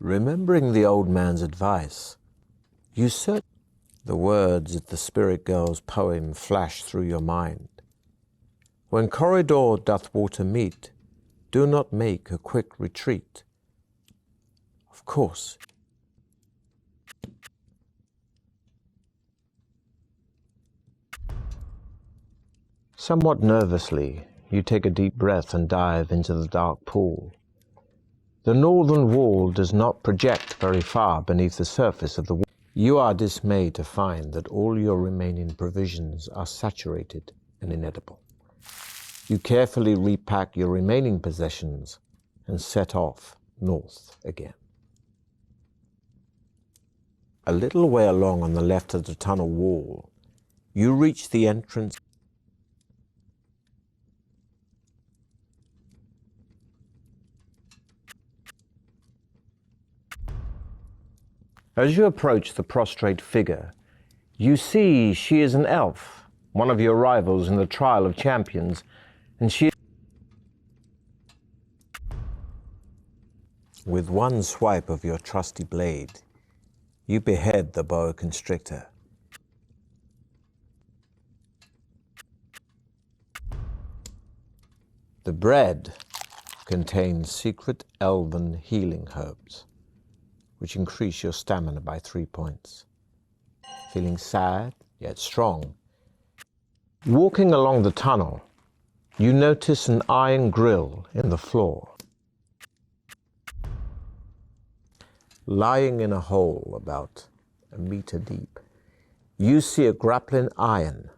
Remembering the old man's advice, you search. The words of the spirit girl's poem flash through your mind. When corridor doth water meet, do not make a quick retreat. Of course. Somewhat nervously, you take a deep breath and dive into the dark pool. The northern wall does not project very far beneath the surface of the water. You are dismayed to find that all your remaining provisions are saturated and inedible. You carefully repack your remaining possessions and set off north again. A little way along on the left of the tunnel wall, you reach the entrance. As you approach the prostrate figure, you see she is an elf, one of your rivals in the Trial of Champions, and she... With one swipe of your trusty blade, you behead the boa constrictor. The bread contains secret elven healing herbs, which increase your stamina by 3 points. Feeling sad, yet strong. Walking along the tunnel, you notice an iron grill in the floor. Lying in a hole about a meter deep, you see a grappling iron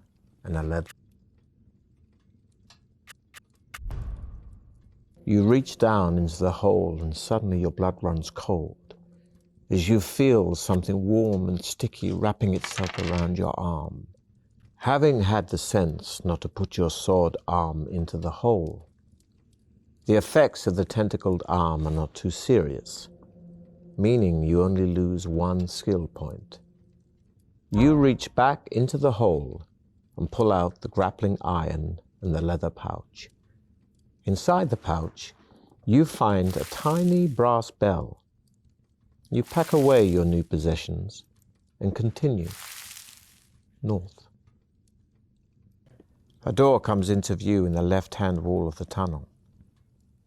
and a leather. You reach down into the hole and suddenly your blood runs cold as you feel something warm and sticky wrapping itself around your arm. Having had the sense not to put your sword arm into the hole, the effects of the tentacled arm are not too serious, meaning you only lose 1 skill point. You reach back into the hole and pull out the grappling iron and the leather pouch. Inside the pouch, you find a tiny brass bell. You pack away your new possessions and continue north. A door comes into view in the left-hand wall of the tunnel.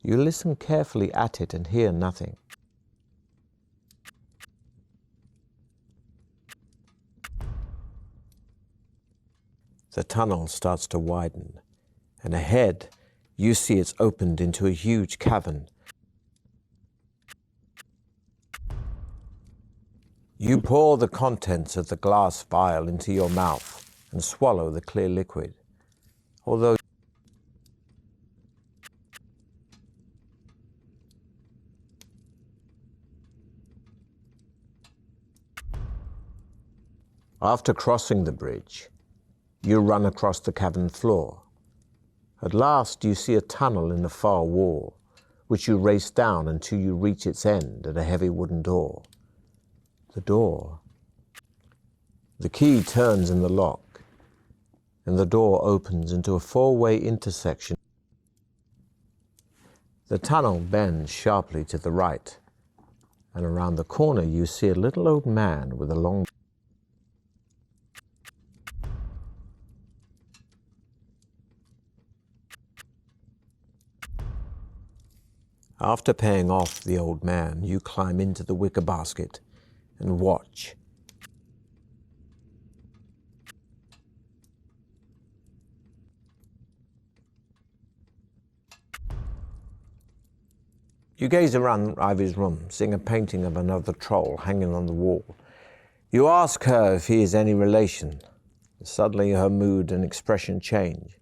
You listen carefully at it and hear nothing. The tunnel starts to widen, and ahead you see it's opened into a huge cavern. You pour the contents of the glass vial into your mouth and swallow the clear liquid. Although after crossing the bridge, you run across the cavern floor. At last you see a tunnel in the far wall, which you race down until you reach its end at a heavy wooden door. The key turns in the lock, and the door opens into a 4-way intersection. The tunnel bends sharply to the right, and around the corner you see a little old man with a long... After paying off the old man, you climb into the wicker basket and watch. You gaze around Ivy's room, seeing a painting of another troll hanging on the wall. You ask her if he is any relation. Suddenly her mood and expression change.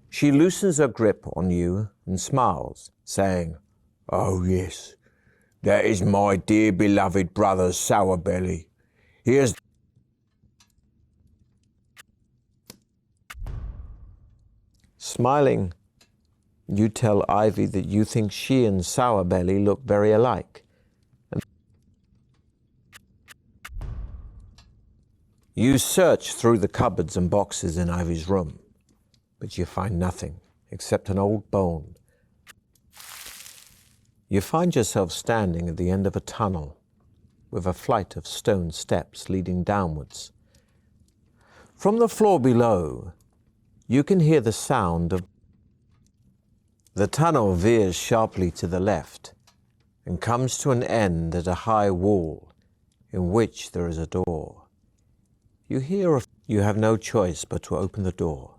She loosens her grip on you and smiles, saying, "Oh yes, that is my dear beloved brother Sourbelly. He has..." Smiling, you tell Ivy that you think she and Sourbelly look very alike. You search through the cupboards and boxes in Ivy's room, but you find nothing except an old bone. You find yourself standing at the end of a tunnel with a flight of stone steps leading downwards. From the floor below, you can hear the sound of... The tunnel veers sharply to the left and comes to an end at a high wall in which there is a door. You have no choice but to open the door,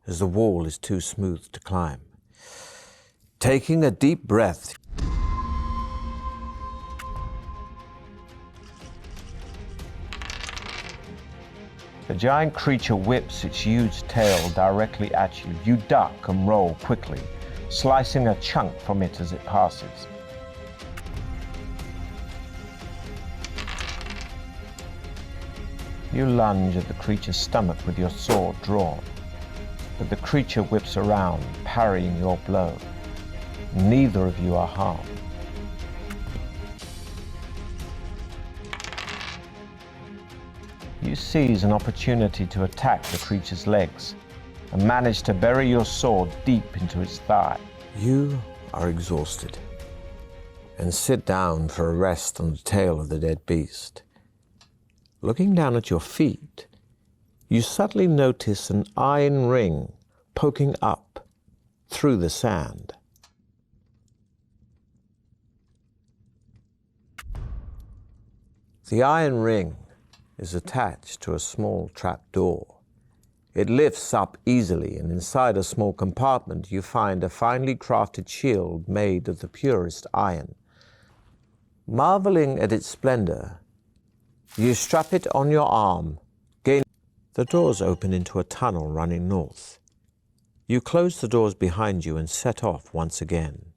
as the wall is too smooth to climb. Taking a deep breath, the giant creature whips its huge tail directly at you. You duck and roll quickly, slicing a chunk from it as it passes. You lunge at the creature's stomach with your sword drawn, but the creature whips around, parrying your blow. Neither of you are harmed. You seize an opportunity to attack the creature's legs and manage to bury your sword deep into its thigh. You are exhausted and sit down for a rest on the tail of the dead beast. Looking down at your feet, you suddenly notice an iron ring poking up through the sand. The iron ring is attached to a small trap door. It lifts up easily, and inside a small compartment you find a finely crafted shield made of the purest iron. Marveling at its splendor, you strap it on your arm. The doors open into a tunnel running north. You close the doors behind you and set off once again.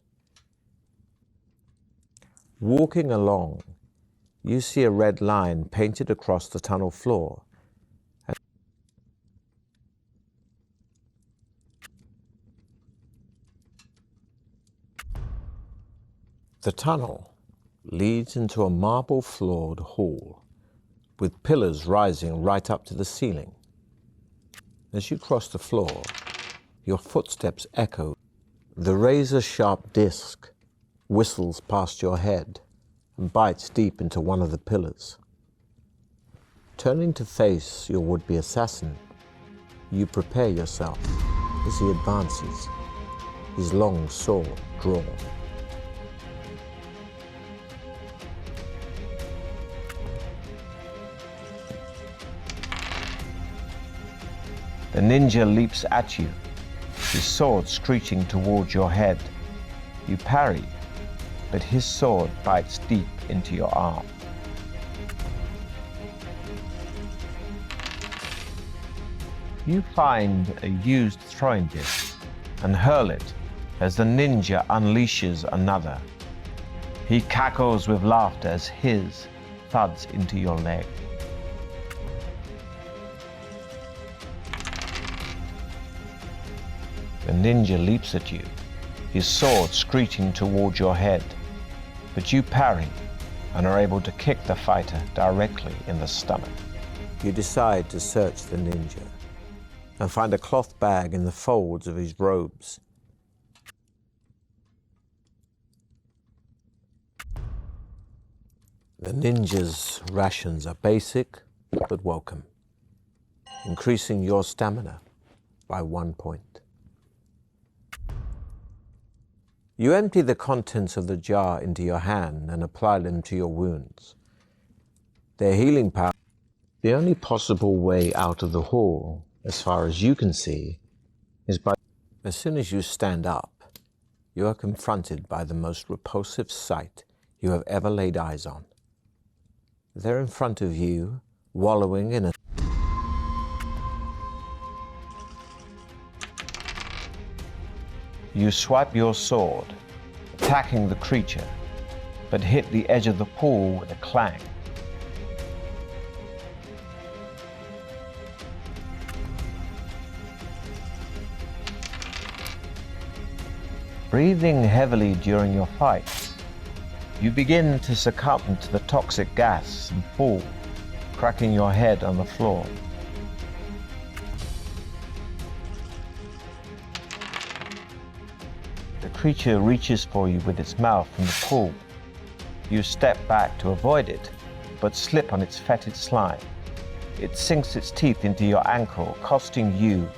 Walking along, you see a red line painted across the tunnel floor. The tunnel leads into a marble-floored hall with pillars rising right up to the ceiling. As you cross the floor, your footsteps echo. The razor-sharp disc whistles past your head and bites deep into one of the pillars. Turning to face your would-be assassin, you prepare yourself as he advances, his long sword drawn. The ninja leaps at you, his sword screeching towards your head. You parry, but his sword bites deep into your arm. You find a used throwing disc and hurl it as the ninja unleashes another. He cackles with laughter as his thuds into your leg. The ninja leaps at you, his sword screeching towards your head, but you parry and are able to kick the fighter directly in the stomach. You decide to search the ninja and find a cloth bag in the folds of his robes. The ninja's rations are basic but welcome, increasing your stamina by 1 point. You empty the contents of the jar into your hand and apply them to your wounds. Their healing power. The only possible way out of the hall, as far as you can see, is by... As soon as you stand up, you are confronted by the most repulsive sight you have ever laid eyes on. There in front of you, wallowing in a... You swipe your sword, attacking the creature, but hit the edge of the pool with a clang. Breathing heavily during your fights, you begin to succumb to the toxic gas and fall, cracking your head on the floor. The creature reaches for you with its mouth from the pool. You step back to avoid it, but slip on its fetid slime. It sinks its teeth into your ankle, costing you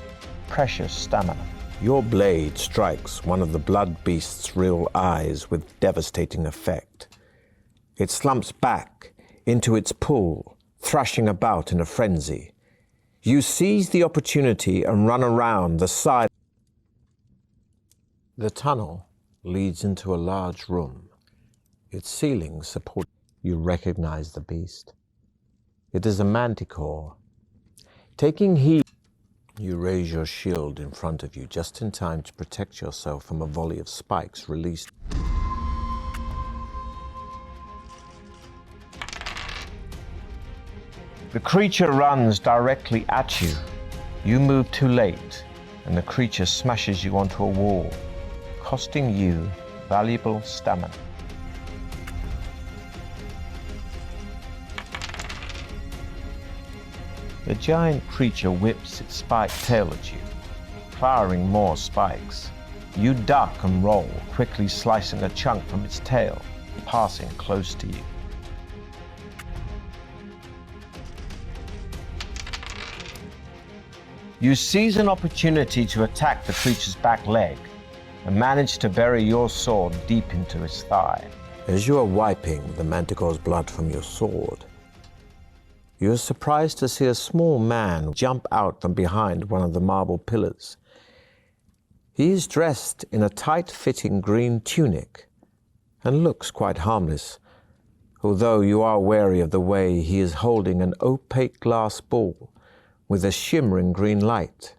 precious stamina. Your blade strikes one of the blood beast's real eyes with devastating effect. It slumps back into its pool, thrashing about in a frenzy. You seize the opportunity and run around the side. The tunnel leads into a large room. Its ceiling supports. You recognize the beast. It is a manticore. Taking heed, you raise your shield in front of you just in time to protect yourself from a volley of spikes released. The creature runs directly at you. You move too late, and the creature smashes you onto a wall, costing you valuable stamina. The giant creature whips its spiked tail at you, firing more spikes. You duck and roll, quickly slicing a chunk from its tail, passing close to you. You seize an opportunity to attack the creature's back leg and manage to bury your sword deep into its thigh. As you are wiping the manticore's blood from your sword, you are surprised to see a small man jump out from behind one of the marble pillars. He is dressed in a tight-fitting green tunic and looks quite harmless, although you are wary of the way he is holding an opaque glass ball with a shimmering green light.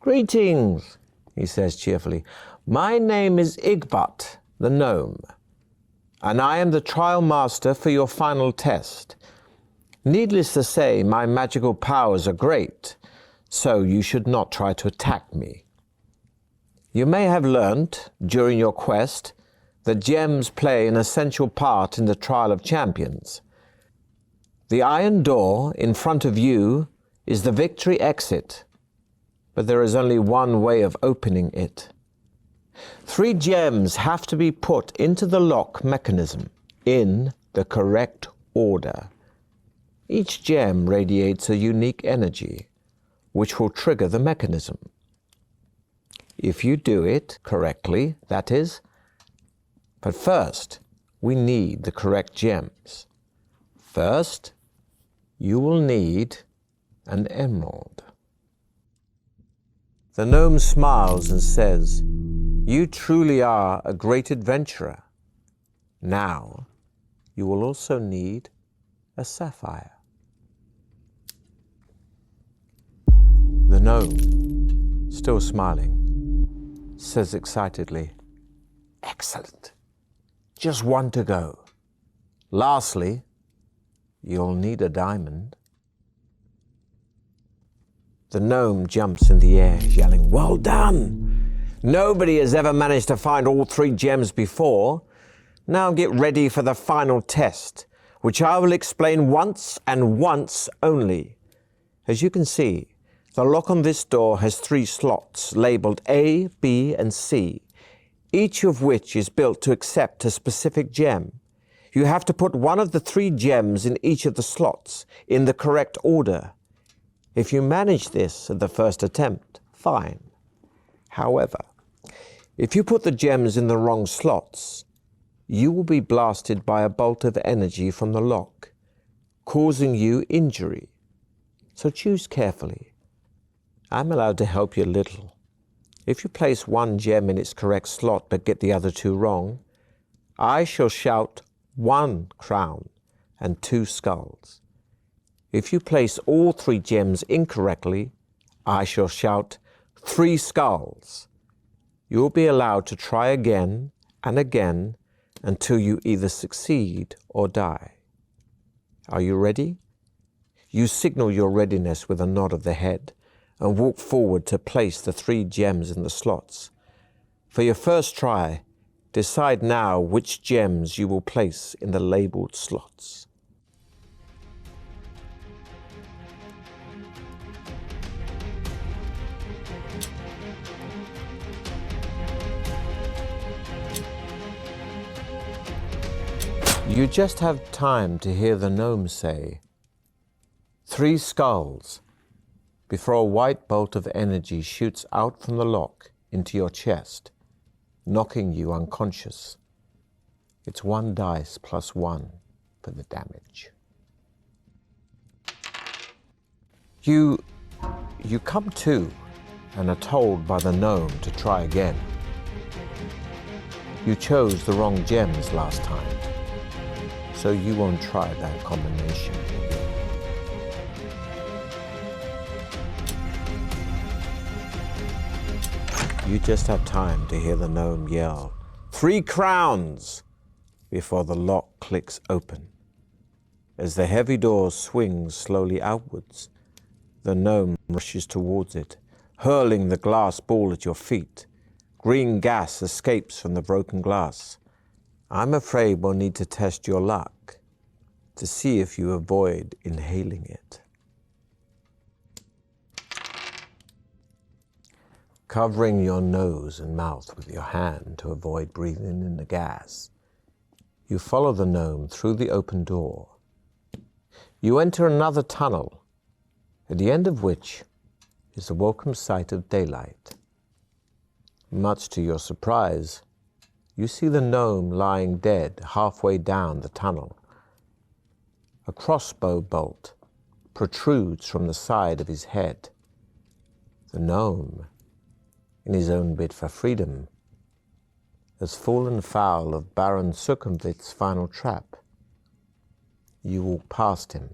"Greetings," he says cheerfully. "My name is Igbot, the gnome, and I am the trial master for your final test. Needless to say, my magical powers are great, so you should not try to attack me. You may have learnt during your quest that gems play an essential part in the trial of champions. The iron door in front of you is the victory exit, but there is only one way of opening it. 3 gems have to be put into the lock mechanism in the correct order. Each gem radiates a unique energy, which will trigger the mechanism. If you do it correctly, that is. But first, we need the correct gems. First, you will need an emerald." The gnome smiles and says, "You truly are a great adventurer. Now, you will also need a sapphire." The gnome, still smiling, says excitedly, "Excellent. Just one to go. Lastly, you'll need a diamond." The gnome jumps in the air, yelling, "Well done! Nobody has ever managed to find all 3 gems before. Now get ready for the final test, which I will explain once and once only. As you can see, the lock on this door has 3 slots labeled A, B, and C, each of which is built to accept a specific gem. You have to put one of the 3 gems in each of the slots in the correct order. If you manage this at the first attempt, fine. However, if you put the gems in the wrong slots, you will be blasted by a bolt of energy from the lock, causing you injury. So choose carefully. I'm allowed to help you a little. If you place 1 gem in its correct slot but get the other 2 wrong, I shall shout 1 crown and 2 skulls. If you place all 3 gems incorrectly, I shall shout 3 skulls. You will be allowed to try again and again until you either succeed or die. Are you ready? You signal your readiness with a nod of the head and walk forward to place the 3 gems in the slots. For your first try, decide now which gems you will place in the labeled slots. You just have time to hear the gnome say, 3 skulls, before a white bolt of energy shoots out from the lock into your chest, knocking you unconscious. It's 1 dice plus 1 for the damage. You come to and are told by the gnome to try again. You chose the wrong gems last time, so you won't try that combination again. You just have time to hear the gnome yell, 3 crowns, before the lock clicks open. As the heavy door swings slowly outwards, the gnome rushes towards it, hurling the glass ball at your feet. Green gas escapes from the broken glass. I'm afraid we'll need to test your luck to see if you avoid inhaling it. Covering your nose and mouth with your hand to avoid breathing in the gas, you follow the gnome through the open door. You enter another tunnel, at the end of which is the welcome sight of daylight. Much to your surprise, you see the gnome lying dead halfway down the tunnel. A crossbow bolt protrudes from the side of his head. The gnome, in his own bid for freedom, has fallen foul of Baron Succumvit's final trap. You walk past him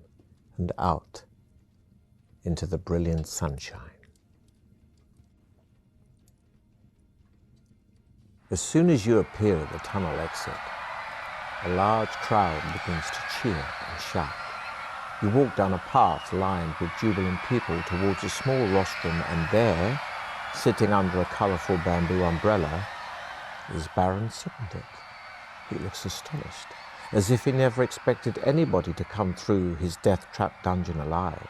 and out into the brilliant sunshine. As soon as you appear at the tunnel exit, a large crowd begins to cheer and shout. You walk down a path lined with jubilant people towards a small rostrum, and there, sitting under a colourful bamboo umbrella, is Baron Succumvit. He looks astonished, as if he never expected anybody to come through his Deathtrap Dungeon alive.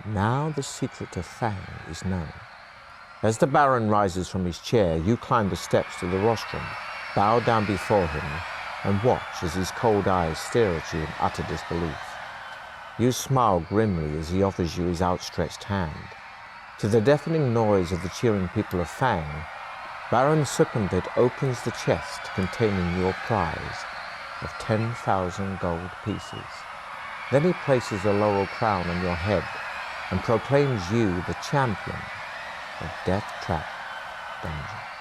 Now the secret of Fang is known. As the Baron rises from his chair, you climb the steps to the rostrum, bow down before him, and watch as his cold eyes stare at you in utter disbelief. You smile grimly as he offers you his outstretched hand. To the deafening noise of the cheering people of Fang, Baron Succumvit opens the chest containing your prize of 10,000 gold pieces. Then he places a laurel crown on your head and proclaims you the champion of Deathtrap Dungeon.